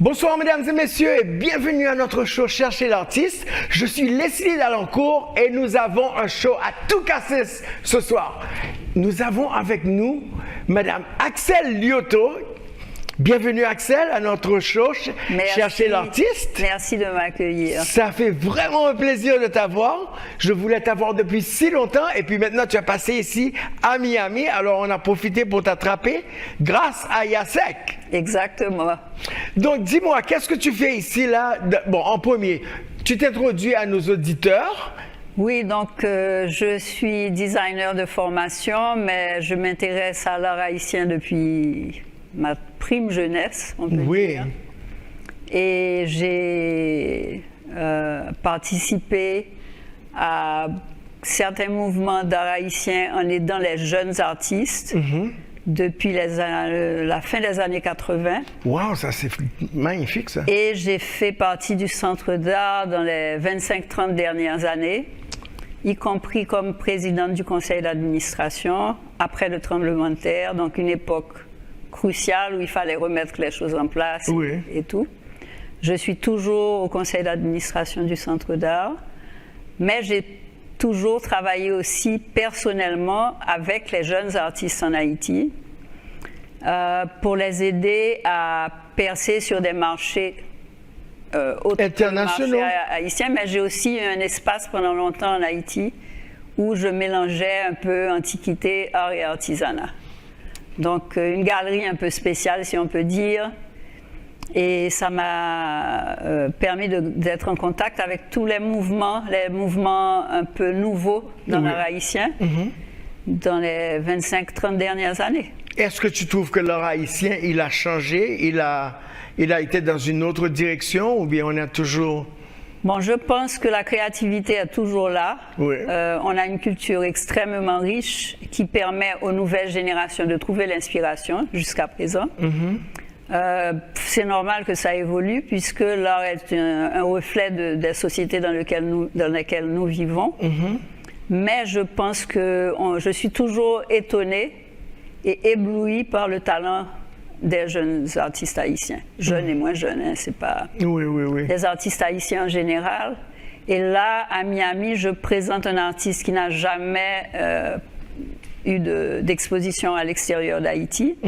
Bonsoir mesdames et messieurs et bienvenue à notre show Cherchez l'artiste. Je suis Leslie Dalancourt et nous avons un show à tout casser ce soir. Nous avons avec nous madame Axelle Liotto. Bienvenue Axelle à notre show Cherchez l'artiste. Merci de m'accueillir. Ça fait vraiment un plaisir de t'avoir. Je voulais t'avoir depuis si longtemps et puis maintenant tu as passé ici à Miami. Alors on a profité pour t'attraper grâce à Yasek. Exactement. Donc dis-moi, qu'est-ce que tu fais ici là? Bon, en premier, tu t'introduis à nos auditeurs. Oui, donc je suis designer de formation, mais je m'intéresse à l'art haïtien depuis ma prime jeunesse, on peut dire. Et j'ai participé à certains mouvements d'art haïtien en aidant les jeunes artistes depuis la fin des années 80. Wow, ça c'est magnifique ça. Et j'ai fait partie du centre d'art dans les 25-30 dernières années, y compris comme présidente du conseil d'administration après le tremblement de terre, donc une époque crucial où il fallait remettre les choses en place et tout. Je suis toujours au conseil d'administration du Centre d'art, mais j'ai toujours travaillé aussi personnellement avec les jeunes artistes en Haïti pour les aider à percer sur des marchés internationaux haïtiens, mais j'ai aussi eu un espace pendant longtemps en Haïti où je mélangeais un peu antiquité, art et artisanat. Donc, une galerie un peu spéciale, si on peut dire. Et ça m'a permis d'être en contact avec tous les mouvements un peu nouveaux dans l'art haïtien dans les 25-30 dernières années. Est-ce que tu trouves que l'art haïtien, il a changé, il a été dans une autre direction ou bien on a toujours... Bon, je pense que la créativité est toujours là. On a une culture extrêmement riche qui permet aux nouvelles générations de trouver l'inspiration jusqu'à présent. C'est normal que ça évolue puisque l'art est un reflet des sociétés dans lesquelles nous vivons. Mais je pense que je suis toujours étonnée et éblouie par le talent des jeunes artistes haïtiens, jeunes et moins jeunes, hein, c'est pas... Les artistes haïtiens en général. Et là, à Miami, je présente un artiste qui n'a jamais eu d'exposition à l'extérieur d'Haïti.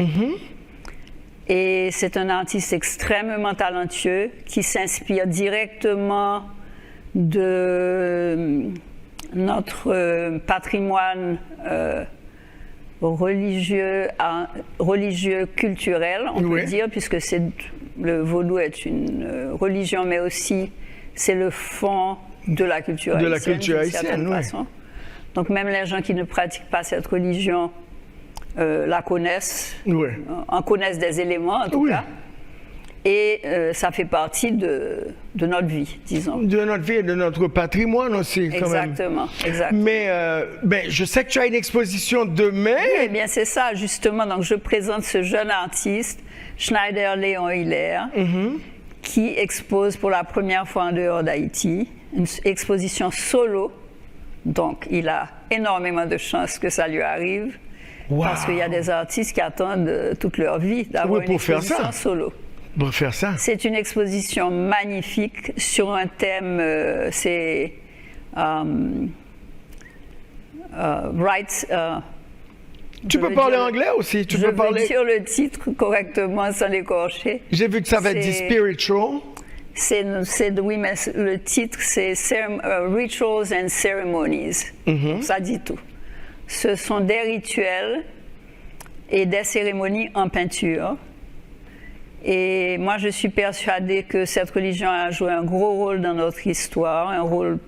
Et c'est un artiste extrêmement talentueux qui s'inspire directement de notre patrimoine religieux, culturel, on peut dire, puisque le vaudou est une religion, mais aussi c'est le fond de la culture haïtienne. De la culture haïtienne, façon. Donc même les gens qui ne pratiquent pas cette religion la connaissent, en connaissent des éléments en tout cas. Et ça fait partie de notre vie, disons. De notre vie et de notre patrimoine aussi, quand même. Exactement. Mais je sais que tu as une exposition demain. Oui, eh bien c'est ça, justement. Donc je présente ce jeune artiste, Schneider Léon Hiller, qui expose pour la première fois en dehors d'Haïti, une exposition solo. Donc il a énormément de chance que ça lui arrive, parce qu'il y a des artistes qui attendent toute leur vie d'avoir une exposition solo. Pour faire ça. C'est une exposition magnifique sur un thème, c'est rights. Tu peux parler anglais aussi. Je veux dire le titre correctement sans l'écorcher. J'ai vu que ça va être spiritual. Oui, mais le titre c'est Rituals and Ceremonies. Ça dit tout. Ce sont des rituels et des cérémonies en peinture. Et moi, je suis persuadée que cette religion a joué un gros rôle dans notre histoire, un rôle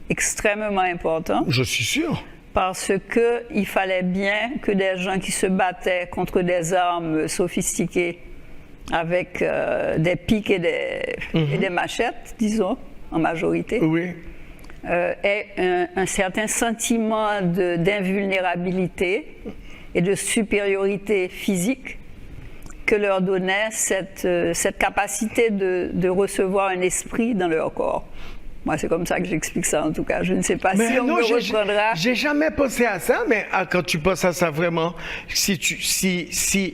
extrêmement important. Je suis sûr. Parce qu'il fallait bien que des gens qui se battaient contre des armes sophistiquées, avec des pics et des machettes, disons, en majorité, aient un certain sentiment d'invulnérabilité et de supériorité physique que leur donnait cette capacité de recevoir un esprit dans leur corps. Moi, c'est comme ça que j'explique ça, en tout cas. Je ne sais pas si on me reprendra. J'ai jamais pensé à ça, mais quand tu penses à ça vraiment, si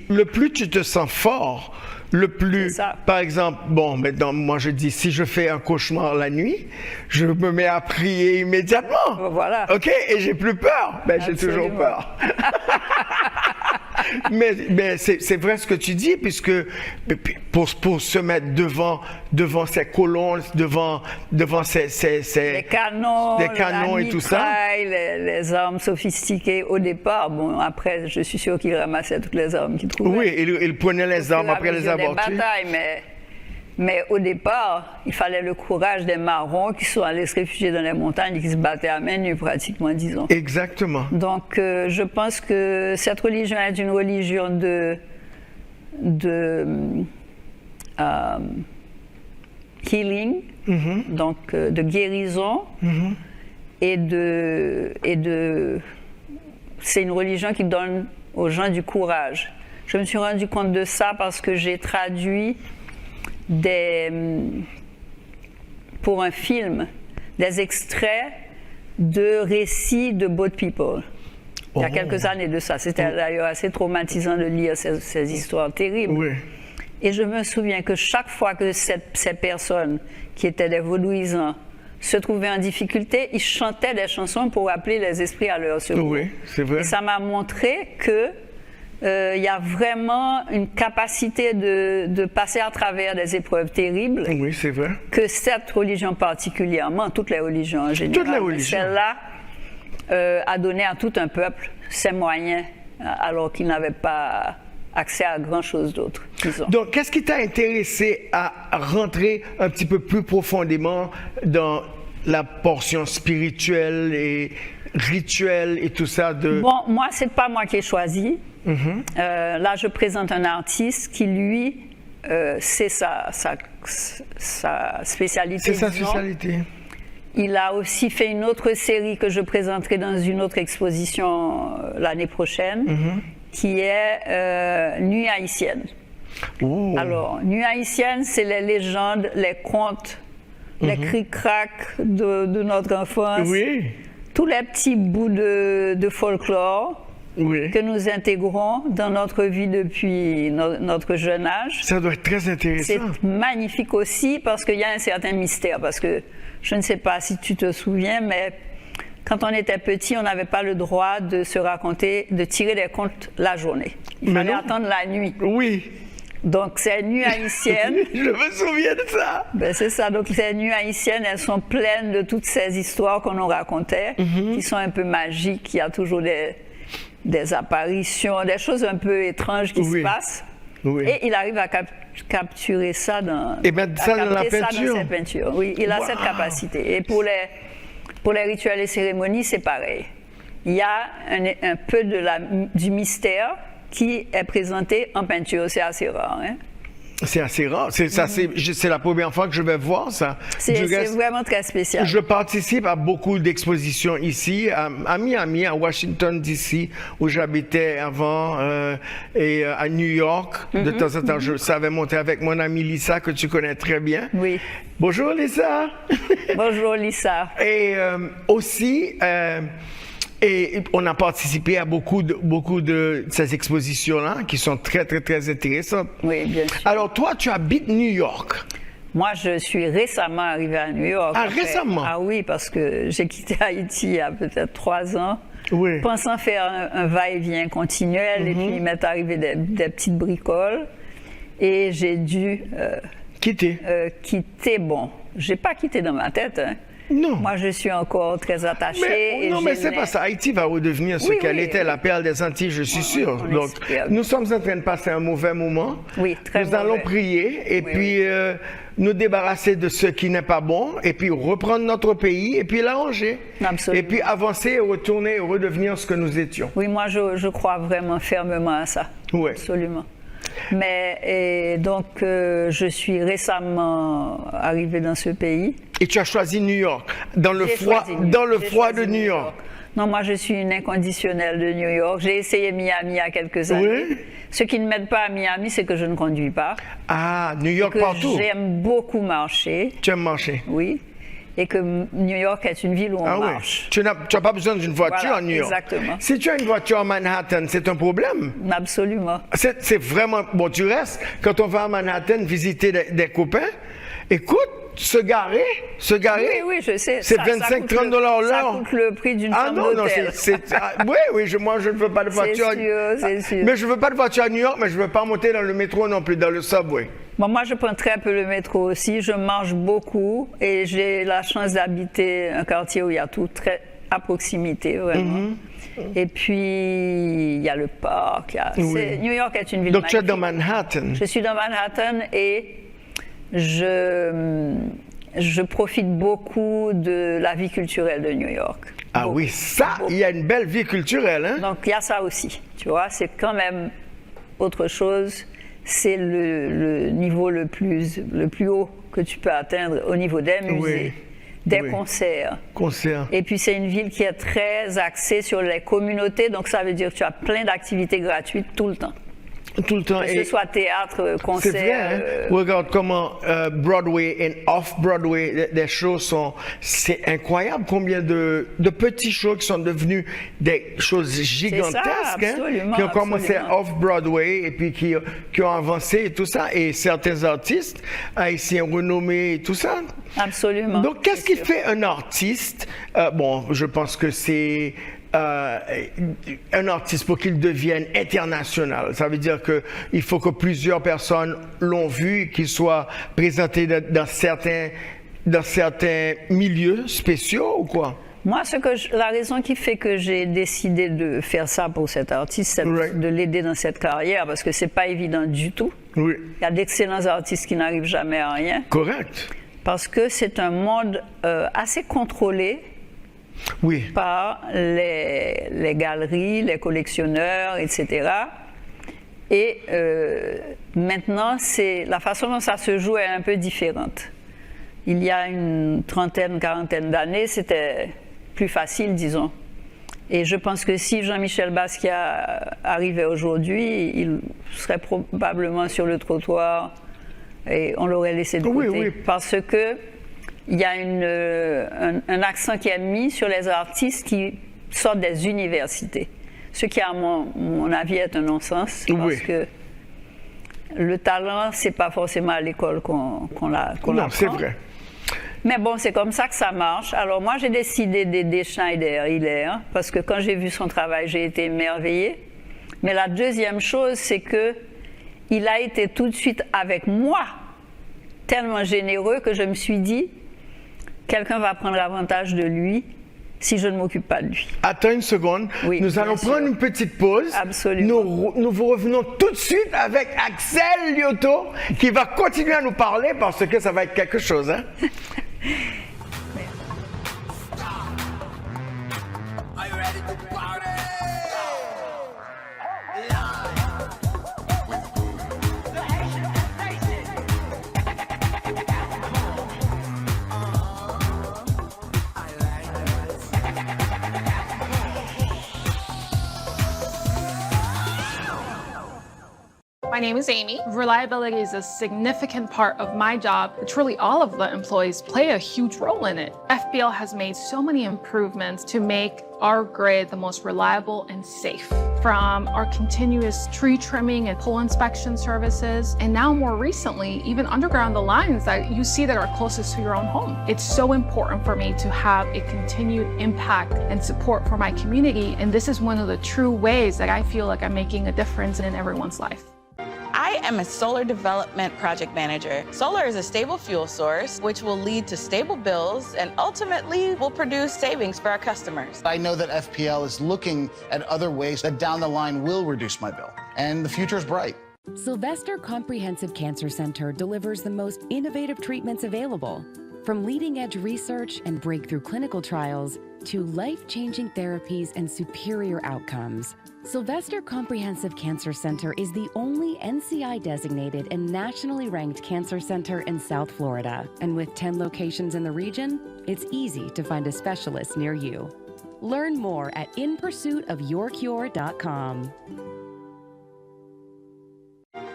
le plus tu te sens fort, le plus, par exemple, bon, maintenant, moi je dis, si je fais un cauchemar la nuit, je me mets à prier immédiatement. Voilà. OK? Et j'ai plus peur. Ben, j'ai toujours peur. mais c'est vrai ce que tu dis, puisque pour se mettre devant ces colons, devant ces les canons et tout ça. Les armes sophistiquées au départ. Bon, après, je suis sûr qu'ils ramassaient toutes les armes qu'ils trouvaient. Oui, ils prenaient les armes après les avoir tuées. Mais au départ, il fallait le courage des marrons qui sont allés se réfugier dans les montagnes et qui se battaient à main nue pratiquement, disons. Exactement. Donc, je pense que cette religion est une religion de healing, donc de guérison, et c'est une religion qui donne aux gens du courage. Je me suis rendu compte de ça parce que j'ai traduit pour un film des extraits de récits de Boat People. Il y a quelques années de ça. C'était d'ailleurs assez traumatisant de lire ces histoires terribles. Oui. Et je me souviens que chaque fois que ces personnes qui étaient des vaudouisants se trouvaient en difficulté, ils chantaient des chansons pour appeler les esprits à leur secours. Oui, c'est vrai. Et ça m'a montré que il y a vraiment une capacité de passer à travers des épreuves terribles. Oui, c'est vrai. Que cette religion particulièrement, toutes les religions en général, toutes les religions. Celle-là a donné à tout un peuple ses moyens, alors qu'il n'avait pas accès à grand-chose d'autre, disons. Donc, qu'est-ce qui t'a intéressé à rentrer un petit peu plus profondément dans la portion spirituelle et rituelle et tout ça de... Bon, moi, c'est pas moi qui ai choisi. Là, je présente un artiste qui, lui, c'est sa spécialité. C'est sa spécialité. Il a aussi fait une autre série que je présenterai dans une autre exposition l'année prochaine, qui est Nuit haïtienne. Oh. Alors, Nuit haïtienne, c'est les légendes, les contes, les cric-crac de notre enfance. Oui. Tous les petits bouts de folklore. Oui. Que nous intégrons dans notre vie depuis notre jeune âge. Ça doit être très intéressant. C'est magnifique aussi parce qu'il y a un certain mystère. Parce que je ne sais pas si tu te souviens, mais quand on était petit, on n'avait pas le droit de se raconter, de tirer des contes la journée. Il fallait attendre la nuit. Oui. Donc, ces nuits haïtiennes... Je me souviens de ça. Ben c'est ça. Donc, ces nuits haïtiennes, elles sont pleines de toutes ces histoires qu'on nous racontait, qui sont un peu magiques. Il y a toujours des apparitions, des choses un peu étranges qui se passent. Oui. Et il arrive à capturer ça dans, et mettre ça dans la peinture. Dans ses peintures. Oui, il a cette capacité. Et pour les rituels et cérémonies, c'est pareil. Il y a un peu du mystère qui est présenté en peinture. C'est assez rare. Hein? C'est assez rare. C'est la première fois que je vais voir ça. C'est vraiment très spécial. Je participe à beaucoup d'expositions ici, à Miami, à Washington, D.C., où j'habitais avant, et à New York. De temps en temps, je savais monter avec mon amie Lisa, que tu connais très bien. Oui. Bonjour Lisa. Bonjour Lisa. Et aussi... Et on a participé à beaucoup de ces expositions-là qui sont très, très, très intéressantes. Oui, bien sûr. Alors, toi, tu habites New York. Moi, je suis récemment arrivée à New York. Ah, récemment? Ah oui, parce que j'ai quitté Haïti il y a peut-être 3 ans. Oui. Pensant faire un va-et-vient continuel, et puis il m'est arrivé des petites bricoles. Et j'ai dû... quitter. Bon, je n'ai pas quitté dans ma tête, hein. Non. Moi, je suis encore très attachée. Mais c'est pas ça. Haïti va redevenir ce qu'elle était, la perle des Antilles, je suis sûr. Donc, nous sommes en train de passer un mauvais moment. Oui, très Nous mauvais. allons prier et puis nous débarrasser de ce qui n'est pas bon et puis reprendre notre pays et puis l'arranger. Absolument. Et puis avancer et retourner et redevenir ce que nous étions. Oui, moi, je crois vraiment fermement à ça. Oui. Absolument. Mais donc, je suis récemment arrivée dans ce pays. Et tu as choisi New York, dans le froid de New York. Non, moi je suis une inconditionnelle de New York. J'ai essayé Miami il y a quelques années. Oui. Ce qui ne m'aide pas à Miami, c'est que je ne conduis pas. Ah, New York partout. J'aime beaucoup marcher. Tu aimes marcher? Oui. Et que New York est une ville où on marche. Tu n'as pas besoin d'une voiture à New York. Exactement. Si tu as une voiture à Manhattan, c'est un problème? Absolument. C'est vraiment... Bon, tu restes, quand on va à Manhattan visiter des copains, écoute, se garer. Oui, je sais. C'est 25-30 $ là. Ça coûte le prix d'une chambre d'hôtel. Oui, moi je ne veux pas de voiture. C'est sûr. Mais je ne veux pas de voiture à New York, mais je ne veux pas monter dans le métro non plus, dans le subway. Bon, moi, je prends très peu le métro aussi. Je marche beaucoup et j'ai la chance d'habiter un quartier où il y a tout très à proximité, vraiment. Et puis, il y a le parc. New York est une ville magnifique. Donc, tu es dans Manhattan. Je suis dans Manhattan et je profite beaucoup de la vie culturelle de New York. Ah oui, il y a une belle vie culturelle, hein? Donc, il y a ça aussi, tu vois. C'est quand même autre chose. C'est le niveau le plus haut que tu peux atteindre au niveau des musées, des concerts. Et puis c'est une ville qui est très axée sur les communautés, donc ça veut dire que tu as plein d'activités gratuites tout le temps. Tout le temps. Que ce soit théâtre, concert. C'est vrai, hein? Regarde comment Broadway et off-Broadway, les shows sont... C'est incroyable combien de petits shows qui sont devenus des choses gigantesques. C'est ça, absolument, qui ont commencé off-Broadway et puis qui ont avancé et tout ça. Et certains artistes haïtiens renommés et tout ça. Absolument. Donc, qu'est-ce qui fait un artiste? Bon, je pense que c'est... un artiste pour qu'il devienne international. Ça veut dire qu'il faut que plusieurs personnes l'ont vu, qu'il soit présenté dans certains milieux spéciaux ou quoi? Moi, la raison qui fait que j'ai décidé de faire ça pour cet artiste, c'est de l'aider dans cette carrière, parce que c'est pas évident du tout. Oui. Il y a d'excellents artistes qui n'arrivent jamais à rien. Correct. Parce que c'est un monde assez contrôlé. Oui. Par les galeries, les collectionneurs, etc. Et maintenant, la façon dont ça se joue est un peu différente. Il y a une quarantaine d'années, c'était plus facile, disons. Et je pense que si Jean-Michel Basquiat arrivait aujourd'hui, il serait probablement sur le trottoir et on l'aurait laissé de côté. Oui. Parce que il y a un accent qui est mis sur les artistes qui sortent des universités. Ce qui, à mon avis, est un non-sens. Parce que le talent, c'est pas forcément à l'école qu'on apprend. Non, c'est vrai. Mais bon, c'est comme ça que ça marche. Alors moi, j'ai décidé d'aider Schneider Hilaire, parce que quand j'ai vu son travail, j'ai été émerveillée. Mais la deuxième chose, c'est qu'il a été tout de suite avec moi tellement généreux que je me suis dit, quelqu'un va prendre avantage de lui si je ne m'occupe pas de lui. Attends une seconde. Oui, nous allons prendre une petite pause. Absolument. Nous vous revenons tout de suite avec Axel Lyoto qui va continuer à nous parler parce que ça va être quelque chose. Hein? My name is Amy. Reliability is a significant part of my job. Truly all of the employees play a huge role in it. FPL has made so many improvements to make our grid the most reliable and safe. From our continuous tree trimming and pole inspection services, and now more recently, even underground the lines that you see that are closest to your own home. It's so important for me to have a continued impact and support for my community, and this is one of the true ways that I feel like I'm making a difference in everyone's life. I am a solar development project manager. Solar is a stable fuel source, which will lead to stable bills and ultimately will produce savings for our customers. I know that FPL is looking at other ways that down the line will reduce my bill, and the future is bright. Sylvester Comprehensive Cancer Center delivers the most innovative treatments available. From leading-edge research and breakthrough clinical trials to life-changing therapies and superior outcomes. Sylvester Comprehensive Cancer Center is the only NCI-designated and nationally ranked cancer center in South Florida. And with 10 locations in the region, it's easy to find a specialist near you. Learn more at inpursuitofyourcure.com.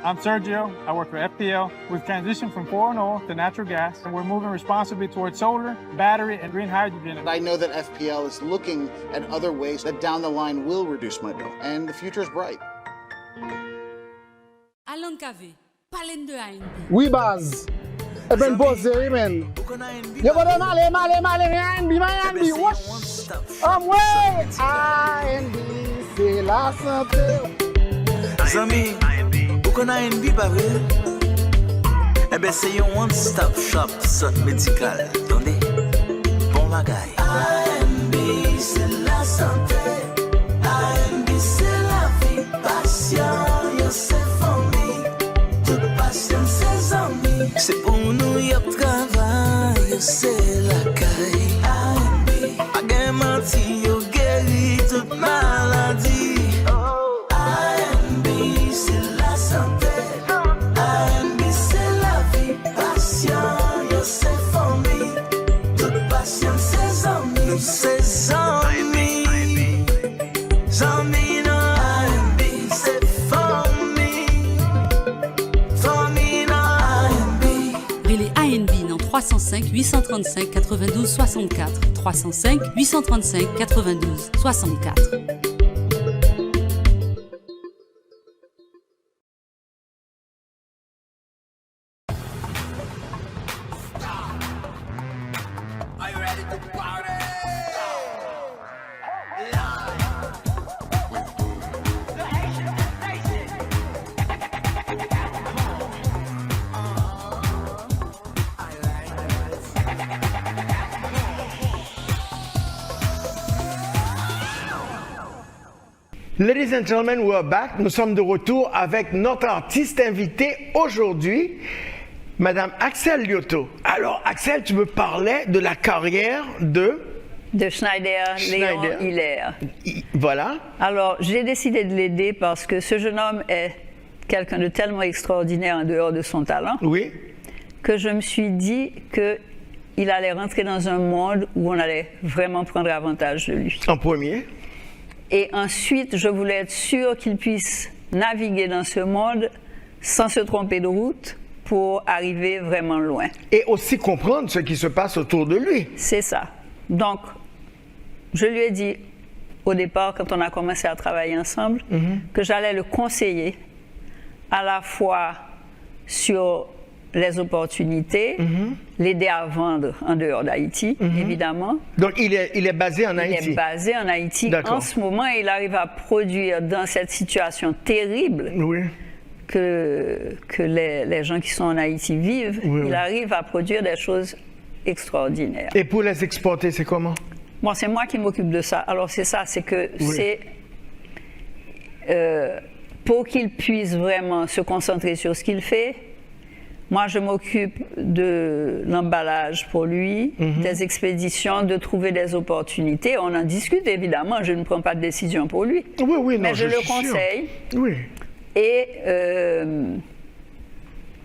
I'm Sergio. I work for FPL. We've transitioned from foreign oil to natural gas, and we're moving responsibly towards solar, battery, and green hydrogen. I know that FPL is looking at other ways that down the line will reduce my bill, and the future is bright. Alan KV, parlez de ANB. Oui, Baz. Eh ben, boss, man. Yo, but I'm ANB, wesh. Ouais, ANB, c'est la santé. Zami, ou kon ANB pa vre? Eh ben, c'est yon one-stop shop sot médical. Tande, bon bagay. ANB, c'est la santé. ANB, c'est la vie. Patient, yo c'est famille. Tout patient, c'est amis. C'est pour nous yop travail, yo c'est la caille. ANB, pa gen menti, yo guéri toute maladie. Relais ANB dans 305 835 92 64 305 835 92 64. Ladies and gentlemen, we're back. Nous sommes de retour avec notre artiste invité aujourd'hui, Madame Axelle Liotto. Alors, Axelle, tu me parlais de la carrière de Schneider Léon Hilaire. Voilà. Alors, j'ai décidé de l'aider parce que ce jeune homme est quelqu'un de tellement extraordinaire en dehors de son talent. Oui. Que je me suis dit qu'il allait rentrer dans un monde où on allait vraiment prendre avantage de lui. En premier. Et ensuite, je voulais être sûre qu'il puisse naviguer dans ce monde sans se tromper de route pour arriver vraiment loin. Et aussi comprendre ce qui se passe autour de lui. C'est ça. Donc, je lui ai dit au départ, quand on a commencé à travailler ensemble, que j'allais le conseiller à la fois sur les opportunités, l'aider à vendre en dehors d'Haïti, évidemment. Donc, il est basé en Haïti? Il est basé en Haïti. En ce moment, il arrive à produire dans cette situation terrible que les gens qui sont en Haïti vivent. Il arrive à produire des choses extraordinaires. Et pour les exporter, c'est comment? Bon, c'est moi qui m'occupe de ça. Alors, c'est ça, c'est que c'est... pour qu'il puisse vraiment se concentrer sur ce qu'il fait, moi, je m'occupe de l'emballage pour lui, des expéditions, de trouver des opportunités. On en discute, évidemment. Je ne prends pas de décision pour lui. Mais je le conseille. Oui. Et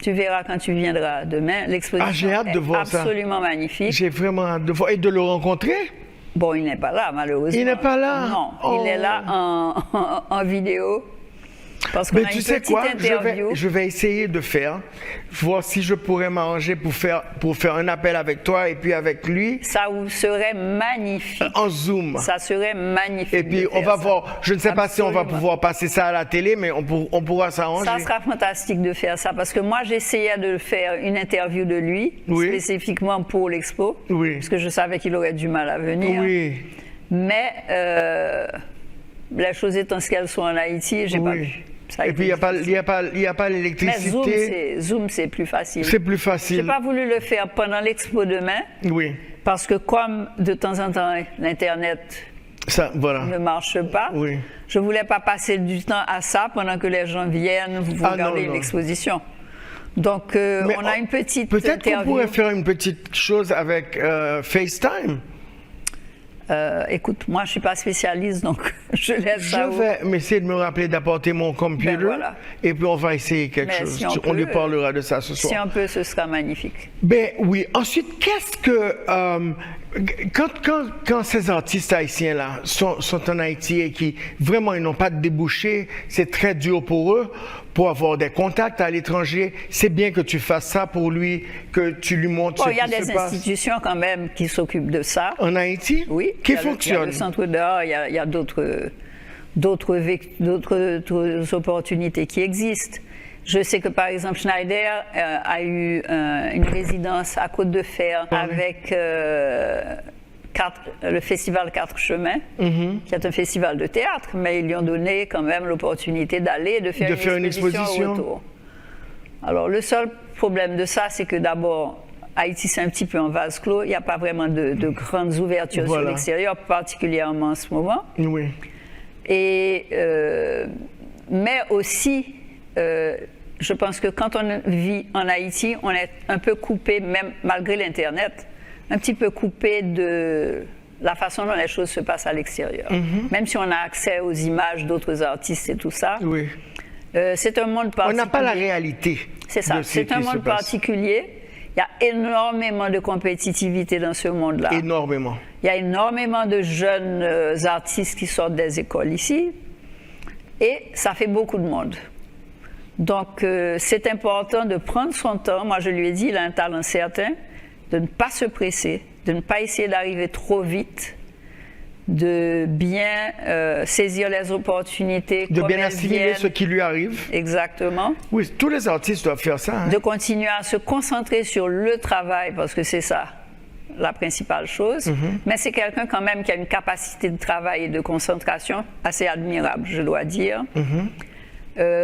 tu verras quand tu viendras demain, l'exposition est absolument magnifique. J'ai vraiment hâte de voir. Et de le rencontrer? Bon, il n'est pas là, malheureusement. Il n'est pas là? Non, il est là en vidéo. Parce qu'on mais a tu une sais quoi, interview. je vais essayer de voir si je pourrais m'arranger pour faire un appel avec toi et puis avec lui. Ça serait magnifique. En Zoom. Ça serait magnifique. Et puis on va voir, je ne sais pas si on va pouvoir passer ça à la télé, mais on pourra s'arranger. Ça sera fantastique de faire ça parce que moi j'essayais de faire une interview de lui, spécifiquement pour l'expo, parce que je savais qu'il aurait du mal à venir. Oui. Mais la chose étant ce qu'elles sont en Haïti, j'ai pas pu. Et puis il n'y a pas l'électricité. Mais Zoom, c'est plus facile. C'est plus facile. J'ai pas voulu le faire pendant l'expo demain. Oui. Parce que comme de temps en temps l'Internet ne marche pas, je voulais pas passer du temps à ça pendant que les gens viennent regarder une exposition. Donc on a une petite Peut-être qu'on pourrait faire une petite chose avec FaceTime. Écoute, moi, je ne suis pas spécialiste, donc je laisse ça. Je vais essayer de me rappeler d'apporter mon computer, voilà. Et puis on va essayer quelque chose. Si on lui parlera de ça ce soir. Si on peut, ce sera magnifique. Ben oui. Ensuite, qu'est-ce que... quand ces artistes haïtiens-là sont en Haïti et qui vraiment ils n'ont pas de débouchés, c'est très dur pour eux, pour avoir des contacts à l'étranger. C'est bien que tu fasses ça pour lui, que tu lui montres ce qui se passe. Il y a des institutions quand même qui s'occupent de ça. En Haïti? Oui. Qui fonctionnent? Il y a le Centre d'art, il y a d'autres opportunités qui existent. Je sais que par exemple Schneider a eu une résidence à Côte-de-Fer avec le festival Quatre Chemins, qui est un festival de théâtre, mais ils lui ont donné quand même l'opportunité d'aller, de faire une exposition au retour. Alors le seul problème de ça, c'est que d'abord, Haïti c'est un petit peu en vase clos, il n'y a pas vraiment de grandes ouvertures sur l'extérieur, particulièrement en ce moment. Oui. Et, mais aussi, je pense que quand on vit en Haïti, on est un peu coupé, même malgré l'Internet, un petit peu coupé de la façon dont les choses se passent à l'extérieur. Même si on a accès aux images d'autres artistes et tout ça, oui. C'est un monde particulier. On n'a pas la réalité. C'est ça, c'est un monde particulier. Il y a énormément de compétitivité dans ce monde-là. Énormément. Il y a énormément de jeunes artistes qui sortent des écoles ici. Et ça fait beaucoup de monde. Donc, c'est important de prendre son temps. Moi, je lui ai dit, il a un talent certain, de ne pas se presser, de ne pas essayer d'arriver trop vite, de bien saisir les opportunités. De bien assimiler ce qui lui arrive. Exactement. Oui, tous les artistes doivent faire ça. Hein. De continuer à se concentrer sur le travail, parce que c'est ça la principale chose. Mais c'est quelqu'un quand même qui a une capacité de travail et de concentration assez admirable, je dois dire.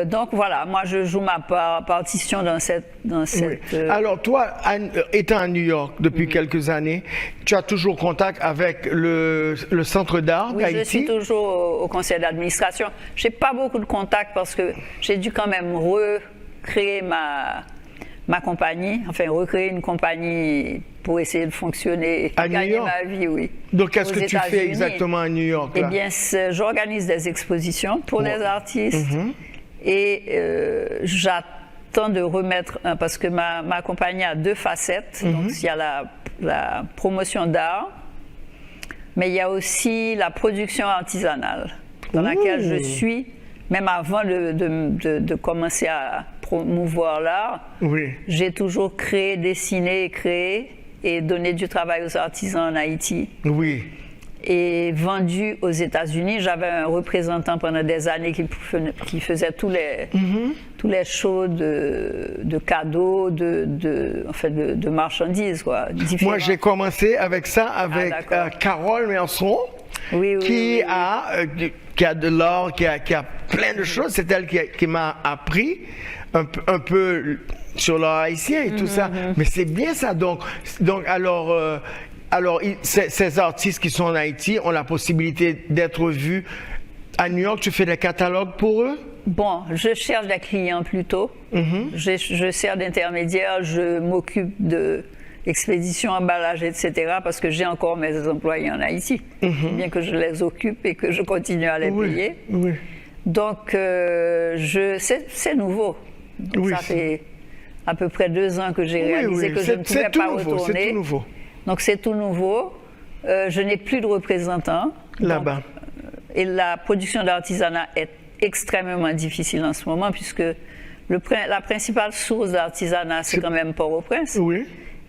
Donc voilà, moi je joue ma partition dans cette... Oui. Alors toi, étant à New York depuis quelques années, tu as toujours contact avec le Centre d'art d'Haïti? Oui, je suis toujours au conseil d'administration. Je n'ai pas beaucoup de contacts parce que j'ai dû quand même recréer ma compagnie, enfin recréer une compagnie pour essayer de fonctionner et gagner ma vie, oui. Donc qu'est-ce que tu fais exactement à New York? Eh bien, j'organise des expositions pour les artistes. Et j'attends de remettre, parce que ma compagnie a deux facettes. Donc, il y a la promotion d'art, mais il y a aussi la production artisanale, dans laquelle je suis, même avant de commencer à promouvoir l'art. J'ai toujours créé, dessiné et créé et donné du travail aux artisans en Haïti. Et vendu aux États-Unis. J'avais un représentant pendant des années qui faisait tous les shows de cadeaux, de marchandises, quoi. Moi, j'ai commencé avec ça, avec Carole Merson, qui a de l'art, qui a plein de choses. C'est elle qui m'a appris un peu sur l'art haïtien et tout ça. Mais c'est bien ça. Donc alors, ces artistes qui sont en Haïti ont la possibilité d'être vus à New York. Tu fais des catalogues pour eux? Bon, je cherche des clients plutôt. Je sers d'intermédiaire, je m'occupe de l'expédition, emballage, etc. parce que j'ai encore mes employés en Haïti, bien que je les occupe et que je continue à les payer. Donc, c'est nouveau. Donc, ça fait à peu près 2 ans que j'ai réalisé que je ne pouvais pas retourner. C'est tout nouveau. Donc c'est tout nouveau. Je n'ai plus de représentants là-bas. Et la production d'artisanat est extrêmement difficile en ce moment puisque la principale source d'artisanat, c'est quand même Port-au-Prince.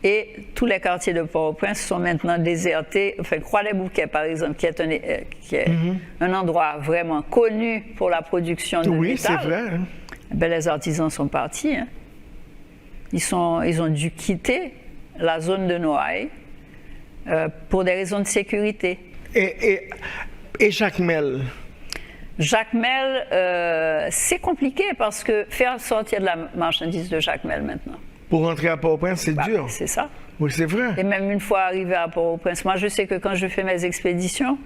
Et tous les quartiers de Port-au-Prince sont maintenant désertés. Enfin, Croix-des-Bouquets, par exemple, qui est un endroit vraiment connu pour la production de métal. Oui, c'est vrai. Ben, les artisans sont partis. Hein. Ils ont dû quitter la zone de Noailles pour des raisons de sécurité. Et Jacmel? Jacmel, c'est compliqué parce que faire sortir de la marchandise de Jacmel maintenant. Pour rentrer à Port-au-Prince, c'est dur. C'est ça. Oui, c'est vrai. Et même une fois arrivé à Port-au-Prince, moi je sais que quand je fais mes expéditions,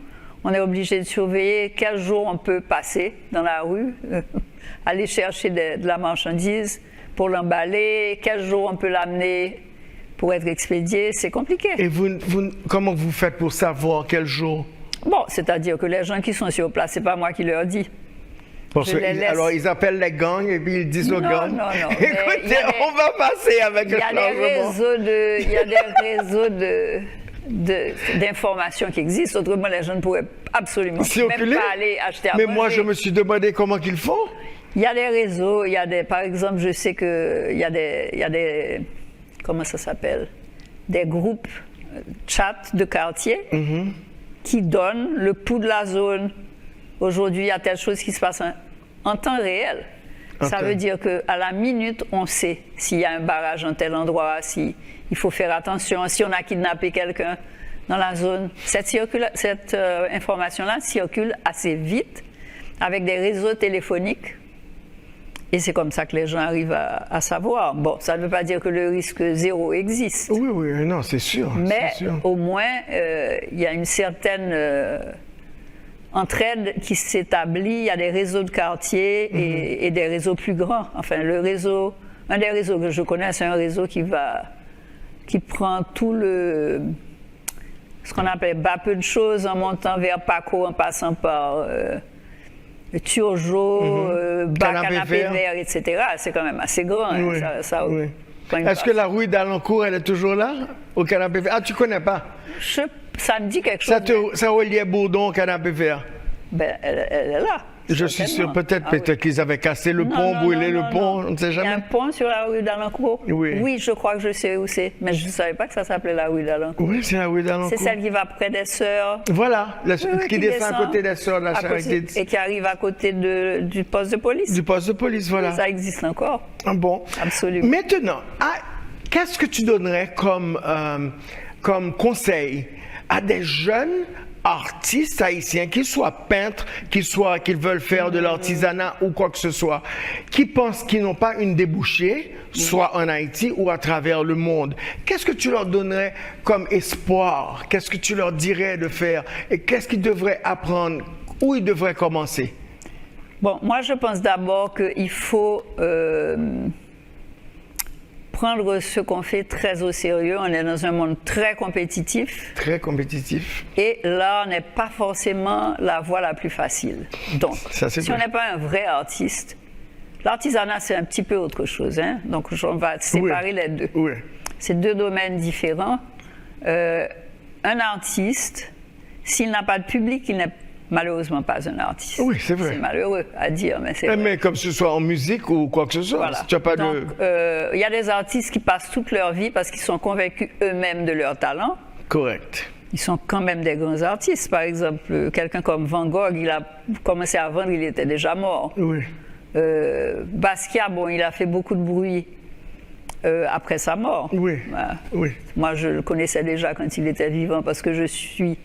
on est obligé de surveiller quel jour on peut passer dans la rue, aller chercher de la marchandise pour l'emballer, quel jour on peut l'amener pour être expédié, c'est compliqué. Et comment vous faites pour savoir quel jour? Bon, c'est-à-dire que les gens qui sont sur place, c'est pas moi qui leur dis. Alors, ils appellent les gangs et puis ils disent aux gangs. Non. Écoutez, on va passer avec le changement. Il y a des réseaux d'informations qui existent. Autrement, les gens ne pourraient absolument même pas aller acheter à manger. Mais moi, je me suis demandé comment qu'ils font. Il y a des réseaux, par exemple, je sais qu'il y a des comment ça s'appelle? Des groupes chat de quartier qui donnent le pouls de la zone. Aujourd'hui, il y a telle chose qui se passe en temps réel. Okay. Ça veut dire qu'à la minute, on sait s'il y a un barrage en tel endroit, s'il faut faire attention, si on a kidnappé quelqu'un dans la zone. Cette information-là circule assez vite avec des réseaux téléphoniques. Et c'est comme ça que les gens arrivent à savoir. Bon, ça ne veut pas dire que le risque zéro existe. Oui, non, c'est sûr. Mais c'est sûr. Au moins, il y a une certaine entraide qui s'établit. Il y a des réseaux de quartier et des réseaux plus grands. Enfin, un des réseaux que je connais, c'est un réseau qui prend tout ce qu'on appelle bas peu de choses en montant vers Paco, en passant par Turgeau, bas Canapé Vert, etc. C'est quand même assez grand. Oui. Oui. Est-ce que la rue d'Alencourt, elle est toujours là, au Canapé Vert? Ah, tu connais pas? Ça me dit quelque chose. Ça reliait Bourdon au Canapé Vert? Ben, elle est là. Je suis sûr, peut-être qu'ils avaient cassé le pont, brûlé le pont, on ne sait jamais. Il y a un pont sur la rue d'Alencourt? Oui, je crois que je sais où c'est, mais je ne savais pas que ça s'appelait la rue d'Alencourt. Oui, c'est la rue d'Alencourt. C'est celle qui va près des Sœurs. Voilà, qui descend à côté des Sœurs de la Charité. Et qui arrive à côté du poste de police. Du poste de police, voilà. Ça existe encore. Ah bon? Absolument. Maintenant, qu'est-ce que tu donnerais comme conseil à des jeunes artistes haïtiens, qu'ils soient peintres, qu'ils veulent faire de l'artisanat ou quoi que ce soit, qui pensent qu'ils n'ont pas une débouchée, soit en Haïti ou à travers le monde? Qu'est-ce que tu leur donnerais comme espoir? Qu'est-ce que tu leur dirais de faire? Et qu'est-ce qu'ils devraient apprendre? Où ils devraient commencer? Bon, moi je pense d'abord qu'il faut prendre ce qu'on fait très au sérieux. On est dans un monde très compétitif. Très compétitif. Et l'art n'est pas forcément la voie la plus facile. Donc, si on n'est pas un vrai artiste, l'artisanat c'est un petit peu autre chose. Hein? Donc, on va séparer les deux. Oui. C'est deux domaines différents. Un artiste, s'il n'a pas de public, il n'est malheureusement pas un artiste. Oui, c'est vrai. C'est malheureux à dire, mais c'est vrai. Mais comme ce soit en musique ou quoi que ce soit, voilà. Si tu as pas Donc, il y a des artistes qui passent toute leur vie parce qu'ils sont convaincus eux-mêmes de leur talent. Correct. Ils sont quand même des grands artistes. Par exemple, quelqu'un comme Van Gogh, il a commencé à vendre, il était déjà mort. Oui. Basquiat, bon, il a fait beaucoup de bruit après sa mort. Oui. Oui. Moi, je le connaissais déjà quand il était vivant parce que je suis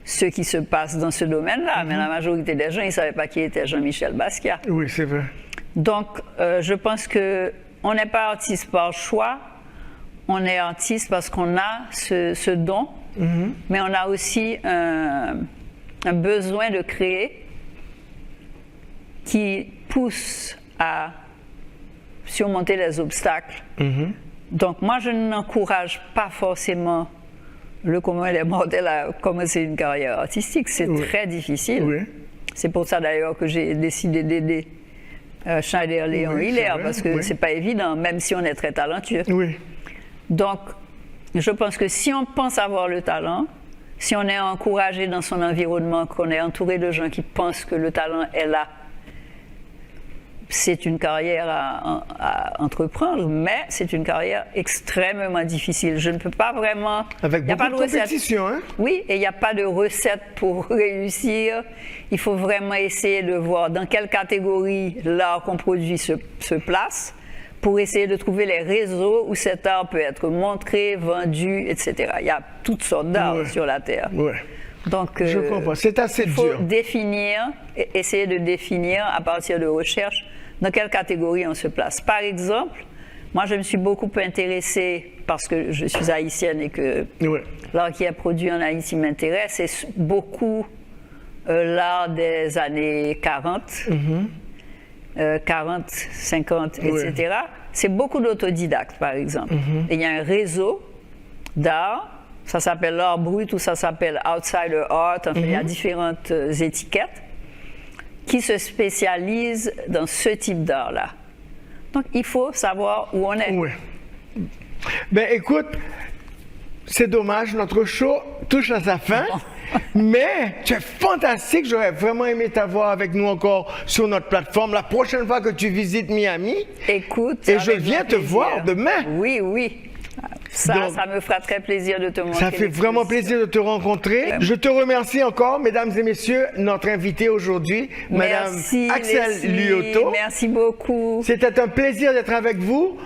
ce qui se passe dans ce domaine-là, mais la majorité des gens, ils ne savaient pas qui était Jean-Michel Basquiat. Oui, c'est vrai. Donc, je pense qu'on n'est pas artiste par choix, on est artiste parce qu'on a ce don, mais on a aussi un besoin de créer qui pousse à surmonter les obstacles. Donc, moi, je n'encourage pas forcément le commun des mortels à commencer une carrière artistique. C'est très difficile. Oui. C'est pour ça d'ailleurs que j'ai décidé d'aider Schneider Léon Hiller, parce que c'est pas évident, même si on est très talentueux. Oui. Donc, je pense que si on pense avoir le talent, si on est encouragé dans son environnement, qu'on est entouré de gens qui pensent que le talent est là, c'est une carrière à entreprendre, mais c'est une carrière extrêmement difficile. Je ne peux pas vraiment... Avec beaucoup de compétition, hein? Oui, et il n'y a pas de recette pour réussir. Il faut vraiment essayer de voir dans quelle catégorie l'art qu'on produit se place pour essayer de trouver les réseaux où cet art peut être montré, vendu, etc. Il y a toutes sortes d'arts sur la Terre. Oui. Donc, je comprends. C'est assez dur. Il faut essayer de définir à partir de recherches dans quelle catégorie on se place. Par exemple, moi je me suis beaucoup intéressée, parce que je suis haïtienne et que l'art qui est produit en Haïti m'intéresse, c'est beaucoup l'art des années 40, 40, 50, etc. C'est beaucoup d'autodidactes, par exemple. Et il y a un réseau d'art. Ça s'appelle l'art brut ou ça s'appelle outsider art. Enfin, il y a différentes étiquettes qui se spécialisent dans ce type d'art-là. Donc, il faut savoir où on est. Oui. Ben écoute, c'est dommage, notre show touche à sa fin. Mais tu es fantastique, j'aurais vraiment aimé t'avoir avec nous encore sur notre plateforme la prochaine fois que tu visites Miami. Écoute, et je viens te voir demain. Oui, oui. Ça me fera très plaisir de te montrer. Ça fait vraiment plaisir de te rencontrer. Je te remercie encore, mesdames et messieurs, notre invitée aujourd'hui, Madame Axelle Liotto. Merci beaucoup. C'était un plaisir d'être avec vous.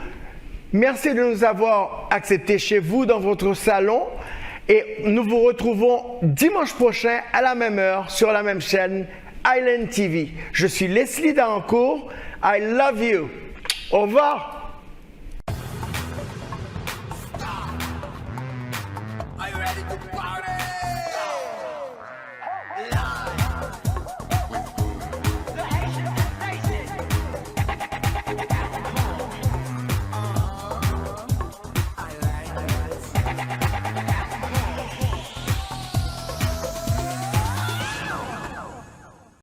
Merci de nous avoir acceptés chez vous, dans votre salon. Et nous vous retrouvons dimanche prochain à la même heure sur la même chaîne Island TV. Je suis Leslie Darancourt. I love you. Au revoir.